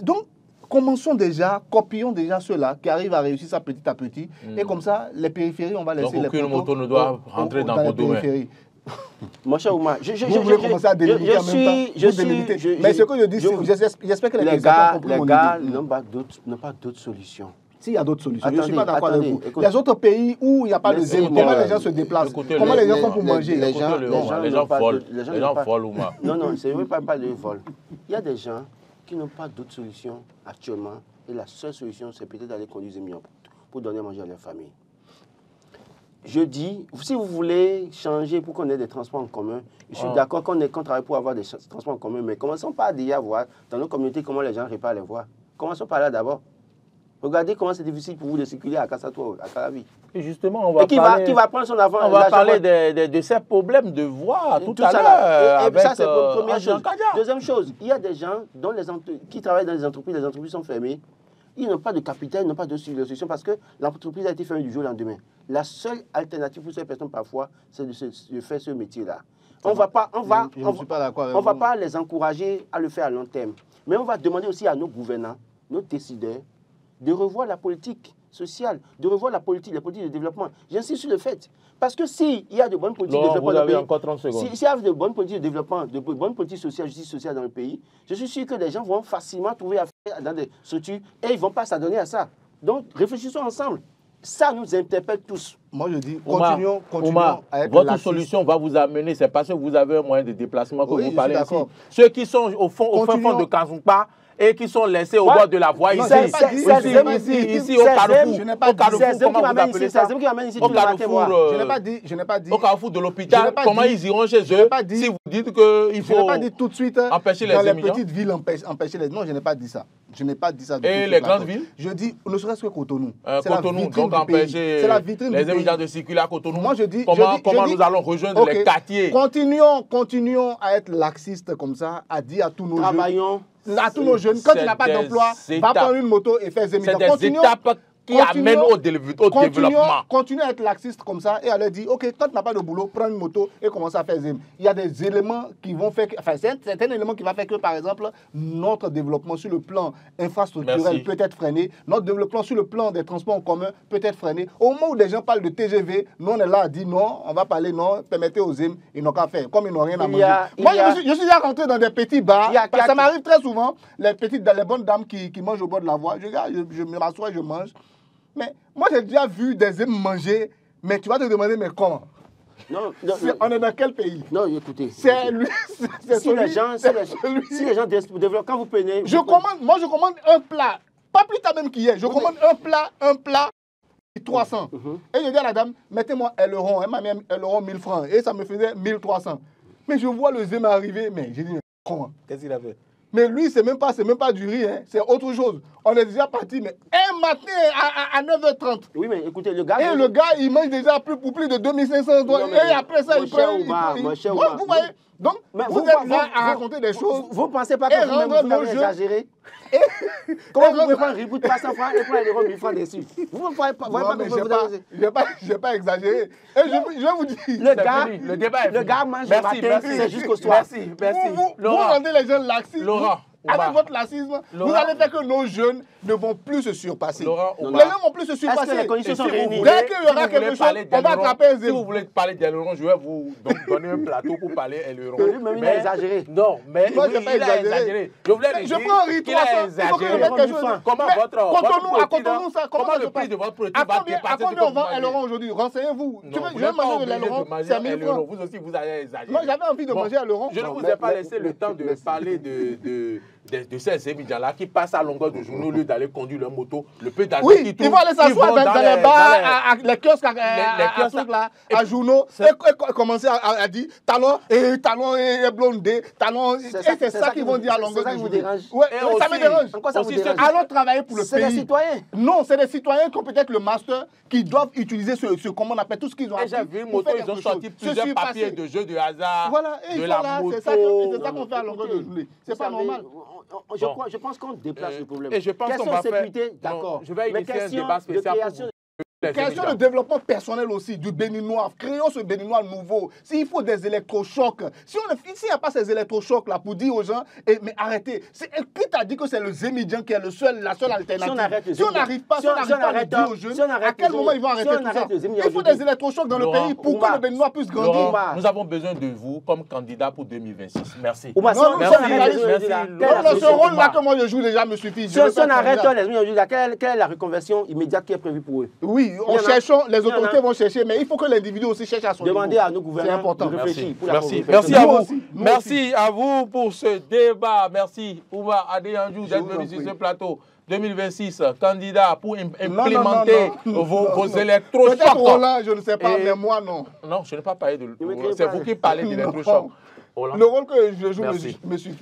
Donc, commençons déjà, copions déjà ceux-là qui arrivent à réussir ça petit à petit. Et comme ça, les périphéries, on va laisser donc, aucune moto ne doit rentrer dans vos domaines. Mon cher Ouma, vous voulez commencer à délimiter en même temps. Mais ce que je dis, j'espère que les gars n'ont pas d'autres solutions. S'il y a d'autres solutions, je ne suis pas d'accord avec vous. Les autres pays où il n'y a pas de ZEM, comment les gens se déplacent? Comment les gens font pour manger? Les gens volent. Non, ce n'est pas le vol. Il y a des gens qui n'ont pas d'autres solutions actuellement. Et la seule solution, c'est peut-être d'aller conduire ZEM pour donner à manger à leur famille. Je dis, si vous voulez changer pour qu'on ait des transports en commun, je suis d'accord qu'on travaille pour avoir des transports en commun, mais commençons par déjà voir dans nos communautés comment les gens réparent les voies. Commençons par là d'abord. Regardez comment c'est difficile pour vous de circuler à Kassatou, à Calavi. Et justement, on va parler... Qui va prendre son avant? On va parler de ces problèmes de voie tout à l'heure. Et ça, c'est la première chose. Deuxième chose, il y a des gens qui travaillent dans les entreprises sont fermées. Ils n'ont pas de capital, ils n'ont pas de solution parce que l'entreprise a été fermée du jour au lendemain. La seule alternative pour ces personnes, parfois, c'est de faire ce métier-là. On ne va pas les encourager à le faire à long terme. Mais on va demander aussi à nos gouvernants, nos décideurs, de revoir la politique sociale, de revoir les politiques de développement. J'insiste sur le fait. Parce que s'il y a de bonnes politiques de développement dans le pays, s'il y a de bonnes politiques de développement, de bonnes politiques sociales, justice sociale dans le pays, je suis sûr que les gens vont facilement trouver à faire dans des structures et ils ne vont pas s'adonner à ça. Donc, réfléchissons ensemble. Ça nous interpelle tous. Moi, je dis, continuons à être votre solution va vous amener, c'est parce que vous avez un moyen de déplacement que vous parlez ici. Ceux qui sont au fond de Kazumpa et qui sont laissés au bord de la voie ici, ici au Carrefour. Je n'ai pas dit. C'est eux qui m'amènent ici. C'est eux qui m'amènent ici. Au Carrefour, je n'ai pas dit. Au Carrefour de l'hôpital, comment ils iront chez eux si vous dites qu'il faut. Je n'ai pas dit tout de suite empêcher les dans les émigrants. petites villes empêcher les. Non, je n'ai pas dit ça. Je n'ai pas dit ça. Et les grandes villes? Je dis, ne serait-ce que Cotonou. Cotonou, donc empêcher les émigrants de circuler à Cotonou. Moi, je dis. Comment nous allons rejoindre les quartiers? Continuons à être laxistes comme ça, à dire à tous nos jeunes. Travaillons. À tous nos jeunes, quand il n'a pas d'emploi, va prendre une moto et faire des émigrants. C'est des étapes qui amènent au développement. Continuez à être laxiste comme ça et à leur dire, ok, quand tu n'as pas de boulot, prends une moto et commence à faire zème. Il y a des éléments qui vont faire, enfin c'est un élément qui va faire que, par exemple, notre développement sur le plan infrastructurel peut être freiné, notre développement sur le plan des transports en commun peut être freiné. Au moment où des gens parlent de TGV, nous on est là à dire non, on va parler non, permettez aux zème, ils n'ont qu'à faire, comme ils n'ont rien à manger. Moi je suis déjà rentré dans des petits bars, ça m'arrive très souvent, les bonnes dames qui mangent au bord de la voie, je m'assois et je mange. Mais moi, j'ai déjà vu des zèmes manger, mais tu vas te demander, mais comment? Non, on est dans quel pays? Non, écoutez. C'est lui. Si les gens développent, quand vous prenez. Moi, je commande un plat, pas plus tard même qu'hier. Je commande un plat, 300. Et je dis à la dame, mettez-moi un euron. Elle m'a mis un euro 1000 francs. Et ça me faisait 1300. Mais je vois le zème arriver, mais j'ai dit, mais comment? Qu'est-ce qu'il a fait? Mais lui, c'est même pas du riz, hein, c'est autre chose. On est déjà parti, mais un matin à 9h30. Oui, mais écoutez, le gars. Et le gars, il mange déjà pour plus de 2500 dollars. Et après ça, il prend. Vous voyez? Donc, vous êtes là à raconter des choses. Vous ne pensez pas que vous exagérez? Comment vous pouvez prendre un reboot de 300 francs et prendre les 1000 francs dessus? Vous ne voyez pas que vous exagérez? Je n'ai pas exagéré. Et je vais vous dire. Le gars mange le matin, c'est jusqu'au soir. Merci. Vous rendez les gens laxistes. Laurent. Avec votre laxisme, vous allez faire que nos jeunes ne vont plus se surpasser. Laurent, les gens ne vont plus se surpasser. Est-ce que les conditions sont réunies? Dès qu'il y aura quelque chose, on va attraper un zéro. Si vous voulez parler d'Aileron, je vais vous donner un plateau pour parler d'Aileron. Lui-même, il a exagéré. Non, mais moi, je n'ai pas exagéré. Je prends un riz 300. Comment Comment le prix de votre produit va dépasser à combien on vend Aileron aujourd'hui? Renseignez-vous. Je vais manger de l'Aileron, c'est 1000 francs. Vous aussi, vous avez exagéré. Moi, j'avais envie de manger Aileron. Je ne vous ai pas laissé le temps de parler de ces émigrants-là qui passent à longueur de journée au lieu d'aller conduire leur moto. Le peu d'argent qui trouve. Ils vont aller s'asseoir dans les bars, les kiosques, à journaux, et commencer à dire talon et blondé, talon. Et c'est ça qu'ils vont dire à longueur de journée. Ça me dérange. Pourquoi ça vous dérange? Allons travailler pour le pays. C'est des citoyens. Non, c'est des citoyens qui ont peut-être le master, qui doivent utiliser comment on appelle tout ce qu'ils ont appris. J'ai vu une moto, ils ont sorti plusieurs papiers de jeux de hasard. Voilà, et voilà, c'est ça qu'on fait à longueur de journée. C'est pas normal. Je pense qu'on déplace le problème. Et je pense qu'on va faire. D'accord. Je vais initier un débat spécial pour question de développement personnel aussi, du béninois. Créons ce béninois nouveau. S'il faut des électrochocs, si il n'y a pas ces électrochocs-là pour dire aux gens, mais arrêtez. Qui t'a dit que c'est le Zémidjan qui est la seule alternative? Si on n'arrive pas à dire aux jeunes, à quel moment ils vont arrêter tout ça? Il faut des électrochocs dans le pays pour que le béninois puisse grandir. Nous avons besoin de vous comme candidat pour 2026. Merci. Ce rôle-là que moi je joue déjà me suffit. Si on arrête les aujourd'hui, quelle est la reconversion immédiate qui est prévue pour eux? Oui. Les autorités vont chercher, mais il faut que l'individu aussi cherche à son niveau. Demandez à nos gouvernants de réfléchir. Merci à vous. Merci à vous pour ce débat. Merci, Ouma Adéanjou, d'être venu sur ce plateau. 2026, candidat pour implémenter vos électrochocs. Peut-être Roland, je ne sais pas, mais moi non. Non, je n'ai pas parlé de... C'est vous qui parlez d'électrochocs. Le rôle que je joue me suffit.